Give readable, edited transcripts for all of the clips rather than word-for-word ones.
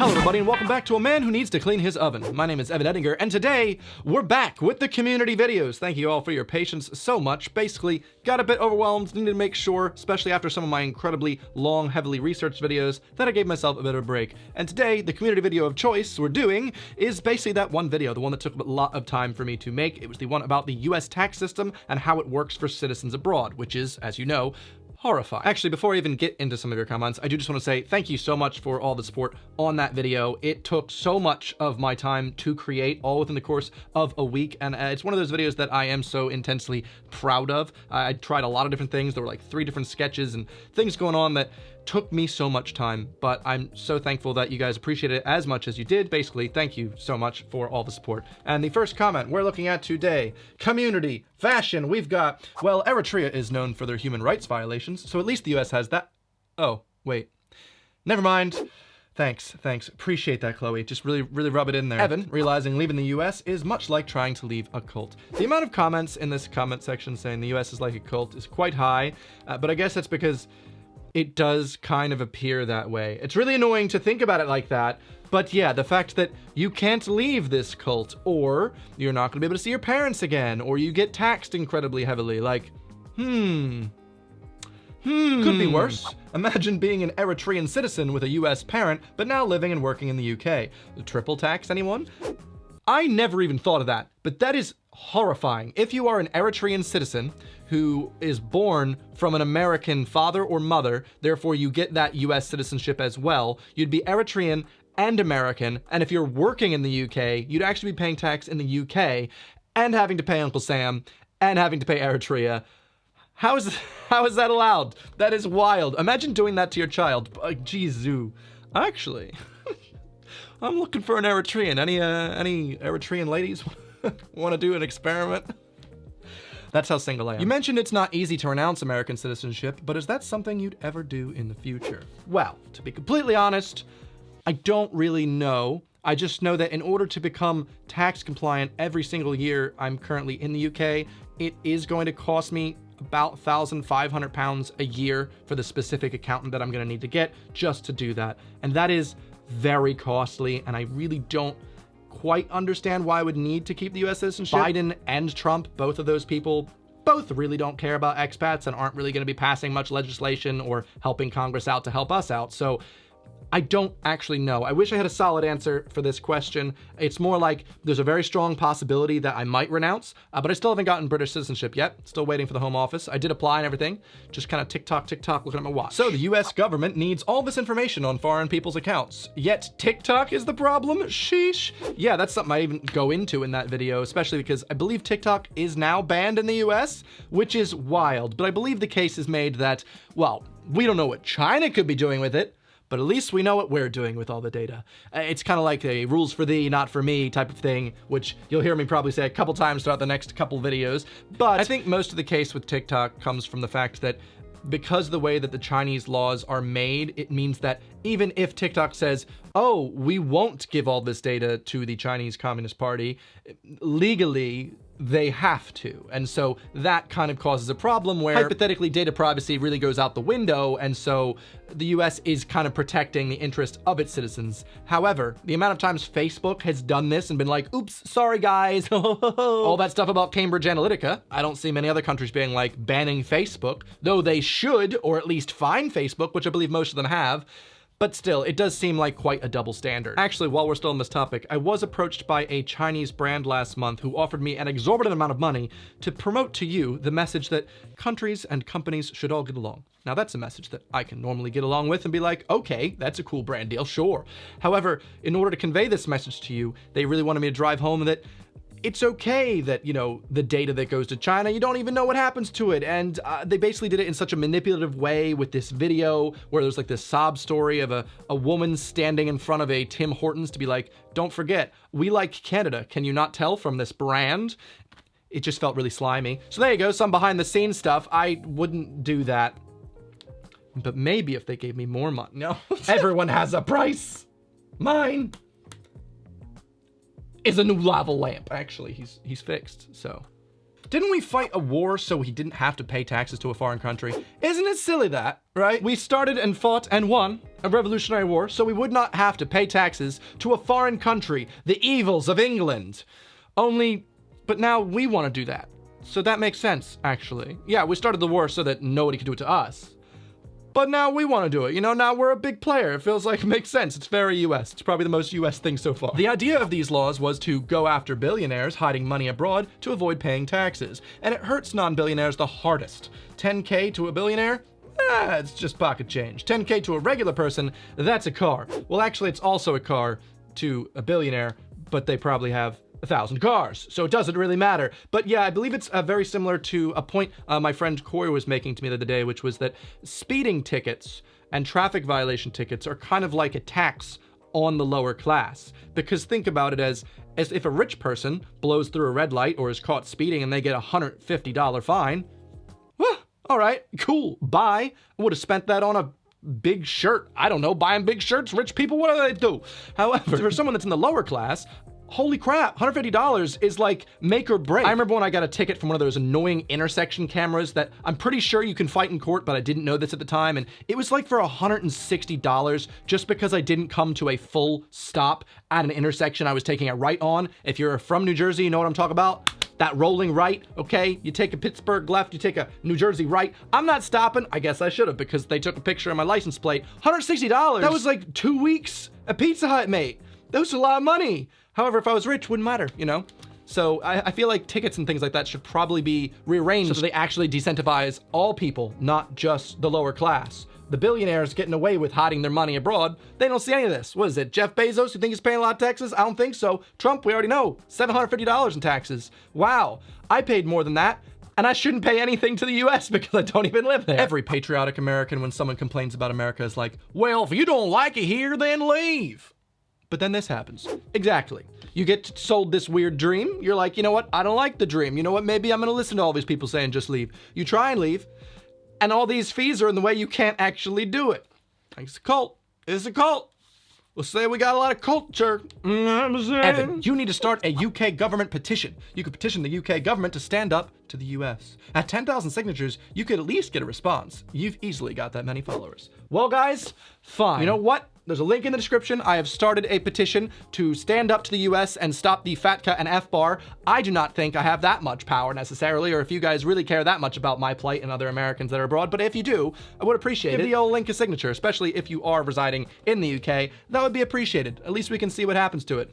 Hello everybody and welcome back to A Man Who Needs to Clean His Oven. My name is Edinger and today we're back with the community videos. Thank you all for your patience so much. Basically, got a bit overwhelmed, needed to make sure, especially after some of my incredibly long, heavily researched videos, that I gave myself a bit of a break. And today, the community video of choice we're doing is basically that one video, the one that took a lot of time for me to make. It was the one about the US tax system and how it works for citizens abroad, which is, as you know, horrifying. Actually, before I even get into some of your comments, I do just want to say thank you so much for all the support on that video. It took so much of my time to create, all within the course of a week, and it's one of those videos that I am so intensely proud of. I tried a lot of different things. There were like 3 different sketches and things going on that took me so much time, but I'm so thankful that you guys appreciate it as much as you did. Basically, thank you so much for all the support. And the first comment we're looking at today, community, fashion, we've got, well, Eritrea is known for their human rights violations, so at least the US has that. Oh, wait. Never mind. Thanks. Appreciate that, Chloe. Just really rub it in there. Evan, realizing leaving the US is much like trying to leave a cult. The amount of comments in this comment section saying the US is like a cult is quite high, but I guess that's because it does kind of appear that way. It's really annoying to think about it like that, but yeah, the fact that you can't leave this cult, or you're not gonna be able to see your parents again, or you get taxed incredibly heavily, like, could be worse. Imagine being an Eritrean citizen with a US parent, but now living and working in the UK. Triple tax, anyone? I never even thought of that, but that is horrifying. If you are an Eritrean citizen who is born from an American father or mother, therefore you get that US citizenship as well, you'd be Eritrean and American, and if you're working in the UK, you'd actually be paying tax in the UK and having to pay Uncle Sam and having to pay Eritrea. How is that allowed? That is wild. Imagine doing that to your child. Jeez, actually, I'm looking for an Eritrean. Any Eritrean ladies want to do an experiment? That's how single I am. You mentioned it's not easy to renounce American citizenship, but is that something you'd ever do in the future? Well, to be completely honest, I don't really know. I just know that in order to become tax compliant every single year I'm currently in the UK, it is going to cost me about £1,500 a year for the specific accountant that I'm going to need to get just to do that. And that is very costly, and I really don't quite understand why I would need to keep the US citizenship. Biden and Trump, both of those people, both really don't care about expats and aren't really going to be passing much legislation or helping Congress out to help us out. So I don't actually know. I wish I had a solid answer for this question. It's more like there's a very strong possibility that I might renounce, but I still haven't gotten British citizenship yet. Still waiting for the Home Office. I did apply and everything. Just kind of tick-tock, looking at my watch. So the US government needs all this information on foreign people's accounts. Yet TikTok is the problem? Sheesh. Yeah, that's something I even go into in that video, especially because I believe TikTok is now banned in the US, which is wild. But I believe the case is made that, well, we don't know what China could be doing with it, but at least we know what we're doing with all the data. It's kind of like a rules for thee, not for me type of thing, which you'll hear me probably say a couple times throughout the next couple videos. But I think most of the case with TikTok comes from the fact that because of the way that the Chinese laws are made, it means that even if TikTok says, oh, we won't give all this data to the Chinese Communist Party, legally, they have to. And so that kind of causes a problem where hypothetically data privacy really goes out the window, and so the US is kind of protecting the interest of its citizens. However, the amount of times Facebook has done this and been like, oops, sorry guys, all that stuff about Cambridge Analytica, I don't see many other countries being like banning Facebook, though they should, or at least fine Facebook, which I believe most of them have. But still, it does seem like quite a double standard. Actually, while we're still on this topic, I was approached by a Chinese brand last month who offered me an exorbitant amount of money to promote to you the message that countries and companies should all get along. Now that's a message that I can normally get along with and be like, okay, that's a cool brand deal, sure. However, in order to convey this message to you, they really wanted me to drive home that it's okay that, you know, the data that goes to China, you don't even know what happens to it. And they basically did it in such a manipulative way with this video where there's like this sob story of a woman standing in front of a Tim Hortons to be like, don't forget, we like Canada. Can you not tell from this brand? It just felt really slimy. So there you go, some behind the scenes stuff. I wouldn't do that. But maybe if they gave me more money. No, everyone has a price. Mine is a new lava lamp. Actually, he's fixed, so. Didn't we fight a war so he didn't have to pay taxes to a foreign country? Isn't it silly that, right? We started and fought and won, a Revolutionary War so we would not have to pay taxes to a foreign country, the evils of England. But now we want to do that. So that makes sense, actually. Yeah, we started the war so that nobody could do it to us. But now we want to do it. You know, now we're a big player. It feels like it makes sense. It's very US. It's probably the most US thing so far. The idea of these laws was to go after billionaires hiding money abroad to avoid paying taxes. And it hurts non-billionaires the hardest. 10K to a billionaire? It's just pocket change. 10K to a regular person, that's a car. Well, actually, it's also a car to a billionaire, but they probably have 1,000 cars, so it doesn't really matter. But yeah, I believe it's very similar to a point my friend Corey was making to me the other day, which was that speeding tickets and traffic violation tickets are kind of like a tax on the lower class. Because think about it as if a rich person blows through a red light or is caught speeding and they get a $150 fine, well, all right, cool, bye. I would have spent that on a big shirt. I don't know, buying big shirts, rich people, what do they do? However, for someone that's in the lower class, holy crap, $150 is like make or break. I remember when I got a ticket from one of those annoying intersection cameras that I'm pretty sure you can fight in court, but I didn't know this at the time, and it was like for $160 just because I didn't come to a full stop at an intersection I was taking a right on. If you're from New Jersey, you know what I'm talking about? That rolling right, okay? You take a Pittsburgh left, you take a New Jersey right. I'm not stopping. I guess I should have because they took a picture of my license plate. $160. That was like 2 weeks at Pizza Hut, mate. That was a lot of money. However, if I was rich, it wouldn't matter, you know? So I feel like tickets and things like that should probably be rearranged so they actually decentivize all people, not just the lower class. The billionaires getting away with hiding their money abroad, they don't see any of this. What is it, Jeff Bezos who thinks he's paying a lot of taxes? I don't think so. Trump, we already know, $750 in taxes. Wow, I paid more than that. And I shouldn't pay anything to the US because I don't even live there. Every patriotic American, when someone complains about America, is like, well, if you don't like it here, then leave. But then this happens. Exactly. You get sold this weird dream. You're like, you know what? I don't like the dream. You know what? Maybe I'm going to listen to all these people saying just leave. You try and leave, and all these fees are in the way you can't actually do it. It's a cult. It's a cult. We'll say we got a lot of culture. Evan, you need to start a UK government petition. You could petition the UK government to stand up to the US. At 10,000 signatures, you could at least get a response. You've easily got that many followers. Well, guys, fine. You know what? There's a link in the description. I have started a petition to stand up to the US and stop the FATCA and FBAR. I do not think I have that much power necessarily, or if you guys really care that much about my plight and other Americans that are abroad, but if you do, I would appreciate it. Give the old link a signature, especially if you are residing in the UK. That would be appreciated. At least we can see what happens to it.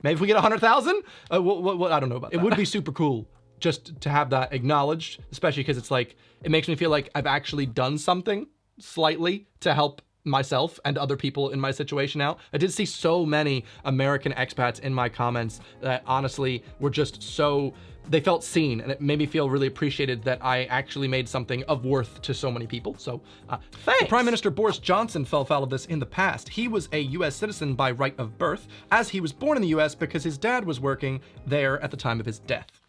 Maybe if we get 100,000? I don't know about that. It would be super cool just to have that acknowledged, especially because it's like, it makes me feel like I've actually done something slightly to help myself and other people in my situation out. I did see so many American expats in my comments that honestly were just so, they felt seen, and it made me feel really appreciated that I actually made something of worth to so many people. So thanks. Prime Minister Boris Johnson fell foul of this in the past. He was a US citizen by right of birth, as he was born in the US because his dad was working there at the time of his death.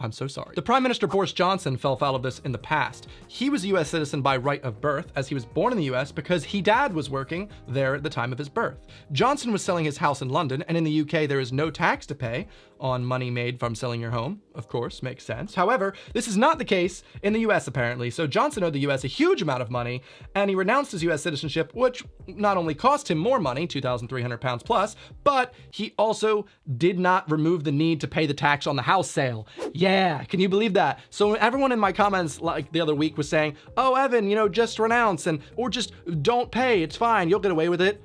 I'm so sorry. The Prime Minister Boris Johnson fell foul of this in the past. He was a US citizen by right of birth, as he was born in the US because his dad was working there at the time of his birth. Johnson was selling his house in London, and in the UK there is no tax to pay on money made from selling your home. Of course, makes sense. However, this is not the case in the US apparently, so Johnson owed the US a huge amount of money, and he renounced his US citizenship, which not only cost him more money, £2,300 plus, but he also did not remove the need to pay the tax on the house sale. Yeah, can you believe that? So everyone in my comments like the other week was saying, oh, Evan, you know, just renounce or just don't pay, it's fine, you'll get away with it.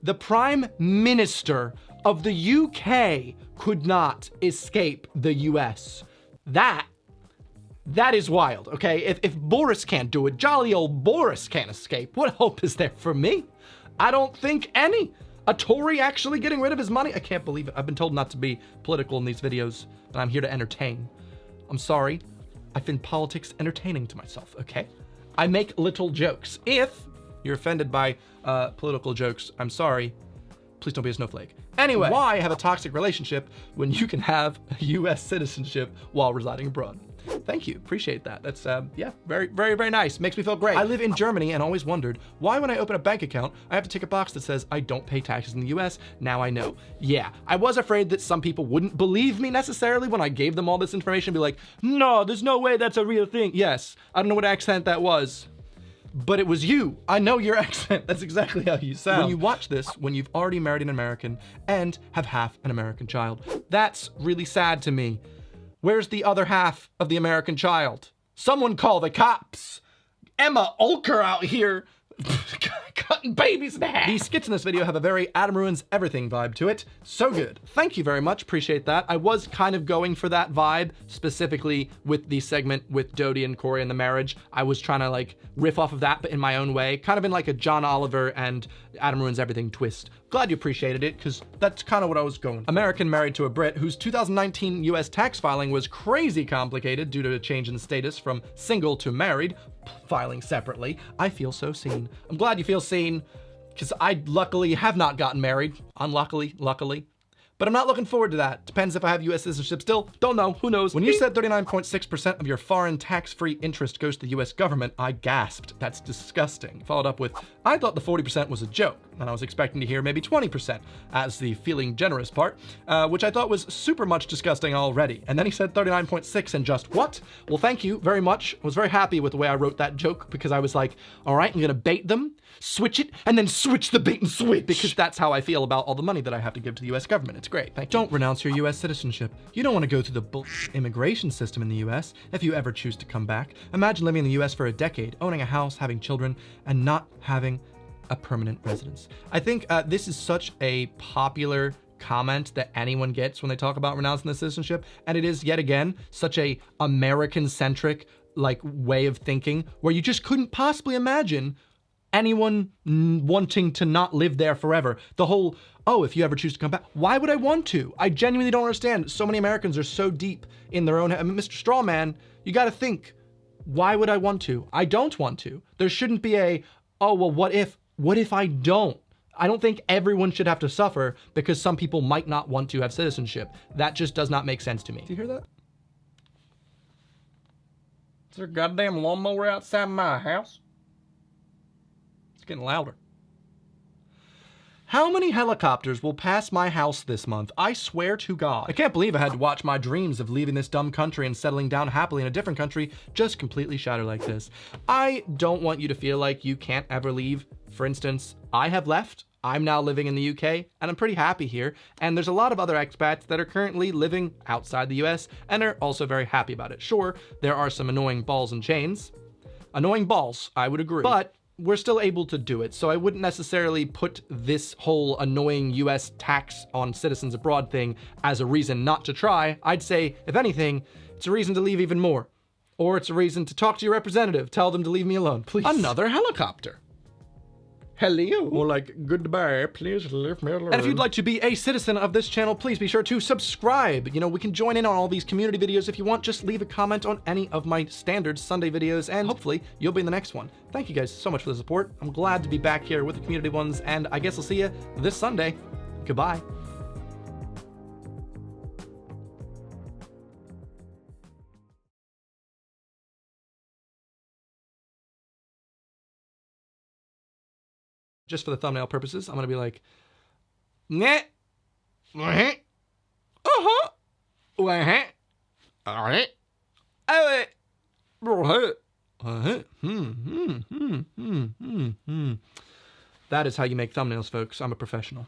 The Prime Minister of the UK could not escape the US. That is wild, okay? If Boris can't do it, jolly old Boris can't escape. What hope is there for me? I don't think any. A Tory actually getting rid of his money? I can't believe it. I've been told not to be political in these videos, and I'm here to entertain. I'm sorry. I find politics entertaining to myself, okay? I make little jokes. If you're offended by political jokes, I'm sorry. Please don't be a snowflake. Anyway, why have a toxic relationship when you can have a US citizenship while residing abroad? Thank you, appreciate that. That's, yeah, very, very, very nice. Makes me feel great. I live in Germany and always wondered why when I open a bank account, I have to tick a box that says I don't pay taxes in the US. Now I know. Yeah, I was afraid that some people wouldn't believe me necessarily when I gave them all this information, be like, no, there's no way that's a real thing. Yes, I don't know what accent that was, but it was you. I know your accent. That's exactly how you sound. When you watch this, when you've already married an American and have half an American child, that's really sad to me. Where's the other half of the American child? Someone call the cops. Emma Ulker out here cutting babies in half. The skits in this video have a very Adam Ruins Everything vibe to it. So good. Thank you very much. Appreciate that. I was kind of going for that vibe, specifically with the segment with Dodie and Corey and the marriage. I was trying to like riff off of that, but in my own way, kind of in like a John Oliver and Adam Ruins Everything twist. Glad you appreciated it, because that's kind of what I was going. American married to a Brit whose 2019 US tax filing was crazy complicated due to a change in status from single to married, filing separately. I feel so seen. I'm glad you feel seen, because I luckily have not gotten married. Unluckily, luckily. But I'm not looking forward to that. Depends if I have US citizenship still. Don't know, who knows. When you said 39.6% of your foreign tax-free interest goes to the US government, I gasped. That's disgusting. Followed up with, I thought the 40% was a joke, and I was expecting to hear maybe 20% as the feeling generous part, which I thought was super much disgusting already. And then he said 39.6 and just, what? Well, thank you very much. I was very happy with the way I wrote that joke, because I was like, all right, I'm gonna bait them, switch it, and then switch the bait and switch. Because that's how I feel about all the money that I have to give to the US government. It's great. Thank you. Don't renounce your US citizenship. You don't want to go through the bullshit immigration system in the US if you ever choose to come back. Imagine living in the US for a decade, owning a house, having children, and not having a permanent residence. I think this is such a popular comment that anyone gets when they talk about renouncing the citizenship, and it is yet again such a American-centric like way of thinking where you just couldn't possibly imagine anyone wanting to not live there forever. The whole, oh, if you ever choose to come back, why would I want to? I genuinely don't understand. So many Americans are so deep in their own head. I mean, Mr. Strawman, you gotta think, why would I want to? I don't want to. There shouldn't be a, oh, well, what if I don't? I don't think everyone should have to suffer because some people might not want to have citizenship. That just does not make sense to me. Do you hear that? Is there a goddamn lawnmower outside my house? Getting louder. How many helicopters will pass my house this month? I swear to God. I can't believe I had to watch my dreams of leaving this dumb country and settling down happily in a different country just completely shatter like this. I don't want you to feel like you can't ever leave. For instance, I have left. I'm now living in the UK, and I'm pretty happy here. And there's a lot of other expats that are currently living outside the US and are also very happy about it. Sure, there are some annoying balls and chains. Annoying balls, I would agree. But we're still able to do it, so I wouldn't necessarily put this whole annoying US tax on citizens abroad thing as a reason not to try. I'd say, if anything, it's a reason to leave even more. Or it's a reason to talk to your representative, tell them to leave me alone, please. Another helicopter. Hello. More like, goodbye, please leave me alone. And if you'd like to be a citizen of this channel, please be sure to subscribe. You know, we can join in on all these community videos if you want. Just leave a comment on any of my standard Sunday videos, and hopefully you'll be in the next one. Thank you guys so much for the support. I'm glad to be back here with the community ones, and I guess I'll see you this Sunday. Goodbye. Just for the thumbnail purposes, I'm gonna be like, nah, That is how you make thumbnails, folks. I'm a professional.